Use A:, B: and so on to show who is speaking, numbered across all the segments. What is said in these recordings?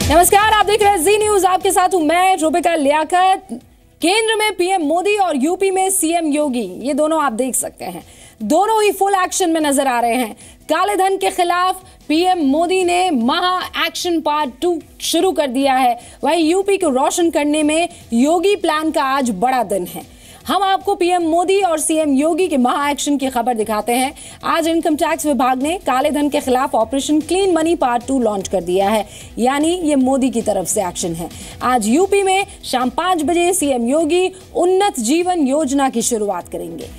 A: नमस्कार, आप देख रहे हैं जी न्यूज। आपके साथ हूं मैं रुबिका लियाकत। केंद्र में पीएम मोदी और यूपी में सीएम योगी, ये दोनों आप देख सकते हैं, दोनों ही फुल एक्शन में नजर आ रहे हैं। काले धन के खिलाफ पीएम मोदी ने महा एक्शन पार्ट 2 शुरू कर दिया है। वहीं यूपी को रोशन करने में योगी प्लान का आज बड़ा दिन है। हम आपको पीएम मोदी और सीएम योगी के महा एक्शन की खबर दिखाते हैं। आज इनकम टैक्स विभाग ने काले धन के खिलाफ operation clean money part 2 launch कर दिया है, यानी ये मोदी की तरफ से एक्शन है। आज यूपी में शाम 5 बजे सीएम योगी उन्नत जीवन योजना की शुरुआत करेंगे।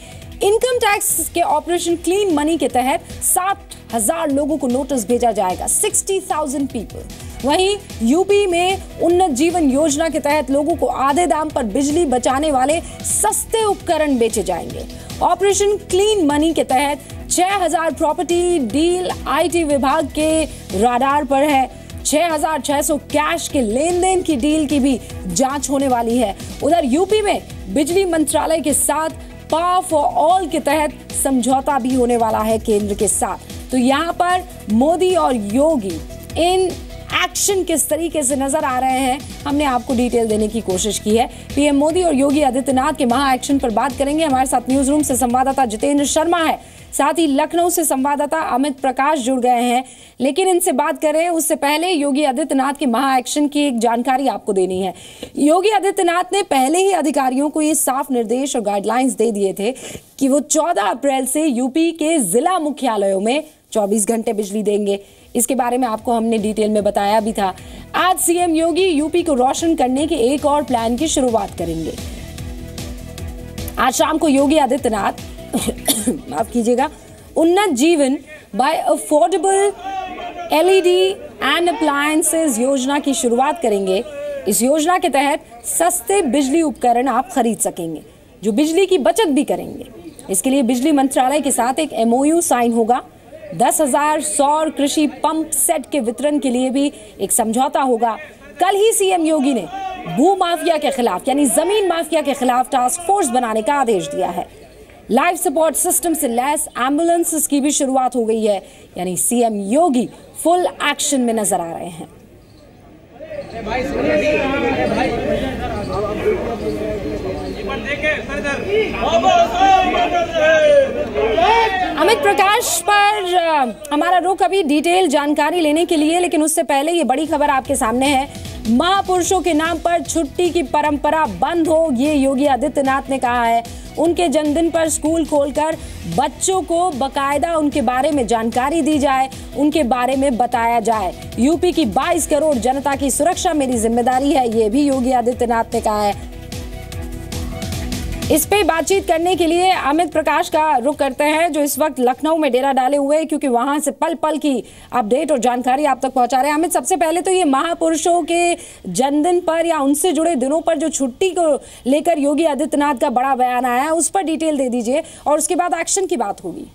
A: इनकम टैक्स के ऑपरेशन क्लीन मनी के तहत 60,000 लोगों को नोटिस भेजा जाएगा, 60,000 पीपल। वहीं यूपी में उन्नत जीवन योजना के तहत लोगों को आधे दाम पर बिजली बचाने वाले सस्ते उपकरण बेचे जाएंगे। ऑपरेशन क्लीन मनी के तहत 6,000 प्रॉपर्टी डील आईटी विभाग के राडार पर है। 6,600 कैश के लेन देन की डील की भी जांच होने वाली है। उधर यूपी में बिजली मंत्रालय के साथ पावर फॉर ऑल के तहत समझौता भी होने वाला है केंद्र के साथ। तो यहाँ पर मोदी और योगी इन एक्शन किस तरीके से नजर आ रहे हैं, हमने आपको डिटेल देने की कोशिश की है। पीएम मोदी और योगी आदित्यनाथ के महा एक्शन पर बात करेंगे। हमारे साथ न्यूज रूम से संवाददाता जितेंद्र शर्मा है, साथ ही लखनऊ से संवाददाता अमित प्रकाश जुड़ गए हैं। लेकिन इनसे बात करें उससे पहले योगी आदित्यनाथ के महा एक्शन की एक जानकारी आपको देनी है। योगी आदित्यनाथ ने पहले ही अधिकारियों को ये साफ निर्देश और गाइडलाइंस दे दिए थे कि वो 14 अप्रैल से यूपी के जिला मुख्यालयों में 24 घंटे बिजली देंगे। इसके बारे में आपको हमने डिटेल में बताया भी था। आज सीएम योगी यूपी को रोशन करने के एक और प्लान की शुरुआत करेंगे। आज शाम को योगी आदित्यनाथ माफ कीजिएगा, उन्नत जीवन by affordable LED and appliances योजना की शुरुआत करेंगे। इस योजना के तहत सस्ते बिजली उपकरण आप खरीद सकेंगे जो बिजली की बचत भी करेंगे। इसके लिए बिजली मंत्रालय के साथ एक एमओयू साइन होगा। 10,000 सौर कृषि पंप सेट के वितरण के लिए भी एक समझौता होगा। कल ही सीएम योगी ने भू माफिया के खिलाफ यानी जमीन माफिया के खिलाफ टास्क फोर्स बनाने का आदेश दिया है। लाइफ सपोर्ट सिस्टम से लैस एम्बुलेंसेस की भी शुरुआत हो गई है, यानी सीएम योगी फुल एक्शन में नजर आ रहे हैं। अमित प्रकाश पर हमारा रुख अभी डिटेल जानकारी लेने के लिए, लेकिन उससे पहले ये बड़ी खबर आपके सामने है। महापुरुषों के नाम पर छुट्टी की परंपरा बंद हो, ये योगी आदित्यनाथ ने कहा है। उनके जन्मदिन पर स्कूल खोलकर बच्चों को बकायदा उनके बारे में जानकारी दी जाए, उनके बारे में बताया जाए। यूपी की 22 करोड़ जनता की सुरक्षा मेरी जिम्मेदारी है, ये भी योगी आदित्यनाथ ने कहा है। इस पे बातचीत करने के लिए अमित प्रकाश का रुख करते हैं, जो इस वक्त लखनऊ में डेरा डाले हुए हैं, क्योंकि वहां से पल पल की अपडेट और जानकारी आप तक पहुंचा रहे हैं। अमित, सबसे पहले तो ये महापुरुषों के जन्मदिन पर या उनसे जुड़े दिनों पर जो छुट्टी को लेकर योगी आदित्यनाथ का बड़ा बयान आया है, उस पर डिटेल दे दीजिए और उसके बाद एक्शन की बात होगी।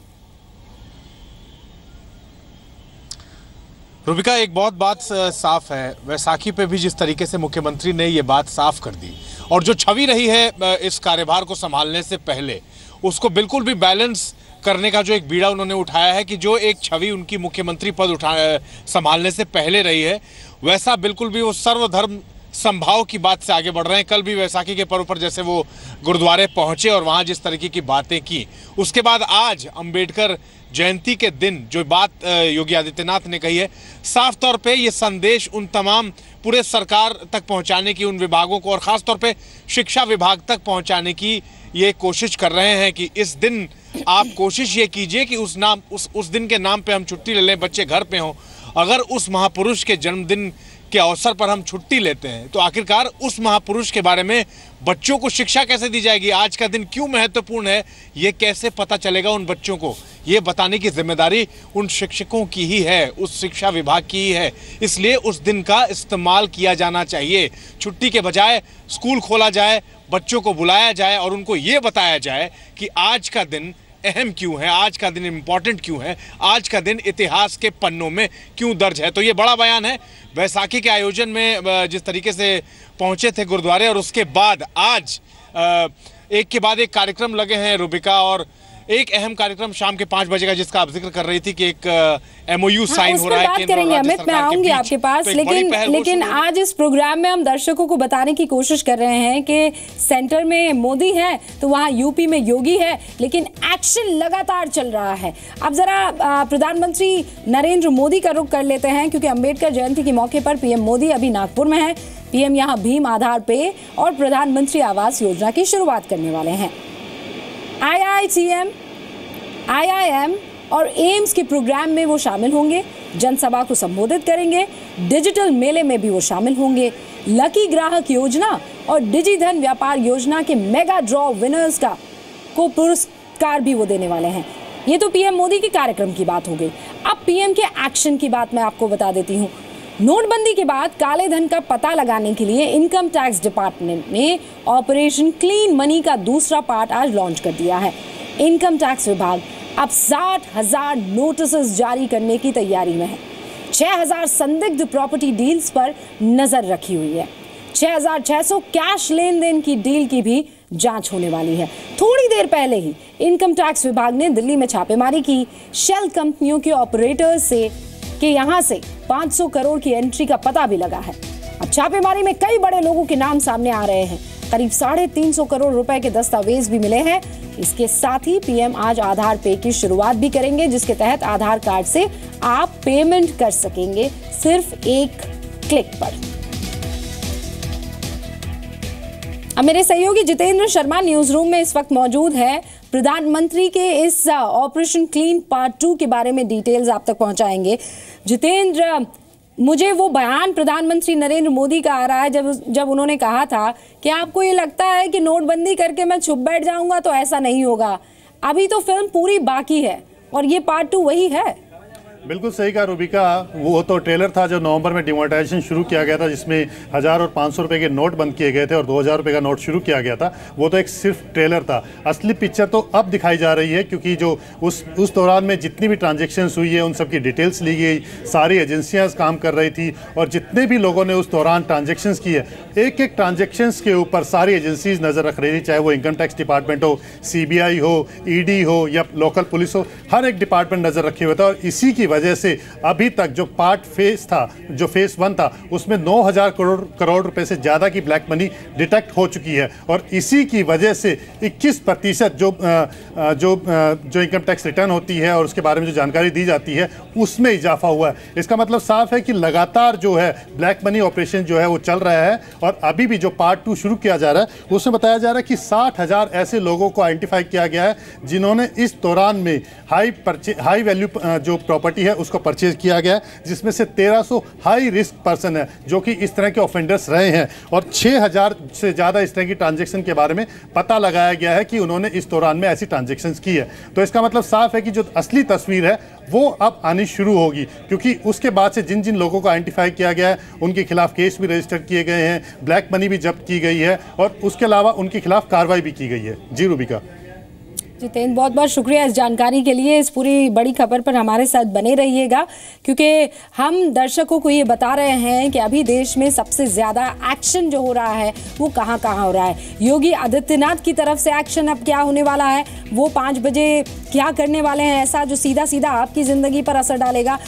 B: रुबिका, एक बहुत बात साफ है, वैसाखी पे भी जिस तरीके से मुख्यमंत्री ने ये बात साफ कर दी और जो छवि रही है इस कार्यभार को संभालने से पहले, उसको बिल्कुल भी बैलेंस करने का जो एक बीड़ा उन्होंने उठाया है कि जो एक छवि उनकी मुख्यमंत्री पद संभालने से पहले रही है, वैसा बिल्कुल भी वो सर्वधर्म संभाव की बात से आगे बढ़ रहे हैं। कल भी वैसाखी के पर्व पर जैसे वो गुरुद्वारे पहुंचे और वहां जिस तरीके की बातें की, उसके बाद आज अंबेडकर जयंती के दिन जो बात योगी आदित्यनाथ ने कही है, साफ तौर पे ये संदेश उन तमाम पूरे सरकार तक पहुंचाने की, उन विभागों को और खास तौर पे शिक्षा विभाग तक पहुंचाने की ये कोशिश कर रहे हैं कि इस दिन आप कोशिश ये कीजिए कि उस दिन के नाम पे हम छुट्टी ले लें, बच्चे घर पे हों। अगर उस महापुरुष के जन्मदिन के अवसर पर हम छुट्टी लेते हैं तो आखिरकार उस महापुरुष के बारे में बच्चों को शिक्षा कैसे दी जाएगी, आज का दिन क्यों महत्वपूर्ण है, ये कैसे पता चलेगा उन बच्चों को, ये बताने की जिम्मेदारी उन शिक्षकों की ही है, उस शिक्षा विभाग की ही है। इसलिए उस दिन का इस्तेमाल किया जाना चाहिए। छुट्टी के बजाय स्कूल खोला जाए, बच्चों को बुलाया जाए और उनको ये बताया जाए कि आज का दिन अहम क्यों है, आज का दिन इम्पोर्टेंट क्यों है, आज का दिन इतिहास के पन्नों में क्यों दर्ज है। तो ये बड़ा बयान है। वैसाखी के आयोजन में जिस तरीके से पहुंचे थे गुरुद्वारे और उसके बाद आज एक के बाद एक कार्यक्रम लगे हैं रुबिका, और एक अहम कार्यक्रम शाम के 5 बजे का, जिसका आप जिक्र कर रही थी कि एक MOU साइन हो रहा है।
A: बात करेंगे अमित, मैं आऊंगी आपके पास, लेकिन आज इस प्रोग्राम में हम दर्शकों को बताने की कोशिश कर रहे हैं कि सेंटर में मोदी है तो वहां यूपी में योगी है, लेकिन एक्शन लगातार चल रहा है। अब जरा प्रधानमंत्री नरेंद्र मोदी का रुख कर लेते हैं, क्योंकि अंबेडकर जयंती के मौके पर पीएम मोदी अभी नागपुर में है। पीएम यहां भीम आधार पे और प्रधानमंत्री आवास योजना की शुरुआत करने वाले हैं। IITM, IIM और एम्स के प्रोग्राम में वो शामिल होंगे, जनसभा को संबोधित करेंगे, डिजिटल मेले में भी वो शामिल होंगे, लकी ग्राहक योजना और डिजिधन व्यापार योजना के मेगा ड्रॉ विनर्स को पुरस्कार भी वो देने वाले हैं। ये तो पीएम मोदी के कार्यक्रम की बात हो गई। अब पीएम के एक्शन की बात मैं आपको बता देती हूँ। नोटबंदी के बाद काले धन का पता लगाने के लिए इनकम टैक्स डिपार्टमेंट ने ऑपरेशन क्लीन मनी का दूसरा पार्ट आज लॉन्च कर दिया है। इनकम टैक्स विभाग अब 60,000 नोटिस जारी करने की तैयारी में है। 6,000 संदिग्ध प्रॉपर्टी डील्स पर नजर रखी हुई है। 6,600 कैश लेन देन की डील की भी जांच होने वाली है। थोड़ी देर पहले ही इनकम टैक्स विभाग ने दिल्ली में छापेमारी की, शेल कंपनियों के ऑपरेटर्स से कि यहां से 500 करोड़ की एंट्री का पता भी लगा है। अब छापेमारी में कई बड़े लोगों के नाम सामने आ रहे हैं। करीब 350 करोड़ रुपए के दस्तावेज भी मिले हैं। इसके साथ ही पीएम आज आधार पे की शुरुआत भी करेंगे, जिसके तहत आधार कार्ड से आप पेमेंट कर सकेंगे सिर्फ एक क्लिक पर। अब मेरे सहयोगी जितेंद्र शर्मा न्यूज रूम में इस वक्त मौजूद है। प्रधानमंत्री के इस ऑपरेशन क्लीन पार्ट 2 के बारे में डिटेल्स आप तक पहुंचाएंगे। जितेंद्र, मुझे वो बयान प्रधानमंत्री नरेंद्र मोदी का आ रहा है जब उन्होंने कहा था कि आपको ये लगता है कि नोटबंदी करके मैं चुप बैठ जाऊंगा, तो ऐसा नहीं होगा। अभी तो फिल्म पूरी बाकी है और ये पार्ट 2 वही है।
C: बिल्कुल सही कहा रूबिका, वो तो ट्रेलर था जो नवंबर में डिमोनेटाइजेशन शुरू किया गया था, जिसमें 1000 और 500 रुपए के नोट बंद किए गए थे और 2000 रुपए का नोट शुरू किया गया था। वो तो एक सिर्फ ट्रेलर था। असली पिक्चर तो अब दिखाई जा रही है, क्योंकि जो उस दौरान में जितनी भी ट्रांजेक्शन्स हुई है उन सब की डिटेल्स ली गई। सारी एजेंसियाँ काम कर रही थी और जितने भी लोगों ने उस दौरान ट्रांजेक्शन्स की है, एक एक ट्रांजेक्शन्स के ऊपर सारी एजेंसीज नज़र रख रही थी, चाहे वो इनकम टैक्स डिपार्टमेंट हो, CBI हो, ED हो या लोकल पुलिस हो, हर एक डिपार्टमेंट नज़र रखे हुए था। और इसी की वजह से अभी तक जो पार्ट फेज था, जो फेज 1 था, उसमें 9,000 करोड़ रुपए से ज़्यादा की ब्लैक मनी डिटेक्ट हो चुकी है। और इसी की वजह से 21% जो इनकम टैक्स रिटर्न होती है और उसके बारे में जो जानकारी दी जाती है उसमें इजाफा हुआ है। इसका मतलब साफ है कि लगातार जो है ब्लैक मनी ऑपरेशन जो है वो चल रहा है। और अभी भी जो पार्ट 2 शुरू किया जा रहा है उसमें बताया जा रहा है कि 60,000 ऐसे लोगों को आइडेंटिफाई किया गया है जिन्होंने इस दौरान में हाई वैल्यू जो प्रॉपर्टी है उसको परचेज किया गया है, जिसमें से 1300 हाई रिस्क पर्सन है जो कि इस तरह के ऑफेंडर्स रहे हैं। और 6,000 से ज़्यादा इस तरह की ट्रांजैक्शन के बारे में पता लगाया गया है कि उन्होंने इस दौरान में ऐसी ट्रांजैक्शंस की है। तो इसका मतलब साफ है कि जो असली तस्वीर है वो अब आनी शुरू होगी, क्योंकि उसके बाद से जिन जिन लोगों को आइडेंटिफाई किया गया है उनके खिलाफ केस भी रजिस्टर किए गए हैं, ब्लैक मनी भी जब्त की गई है और उसके अलावा उनके खिलाफ कार्रवाई भी की गई है। जी रूबिका।
A: जितेंद्र, बहुत बहुत शुक्रिया इस जानकारी के लिए। इस पूरी बड़ी खबर पर हमारे साथ बने रहिएगा, क्योंकि हम दर्शकों को ये बता रहे हैं कि अभी देश में सबसे ज्यादा एक्शन जो हो रहा है वो कहाँ हो रहा है। योगी आदित्यनाथ की तरफ से एक्शन अब क्या होने वाला है, वो 5 बजे क्या करने वाले हैं ऐसा जो सीधा सीधा आपकी जिंदगी पर असर डालेगा।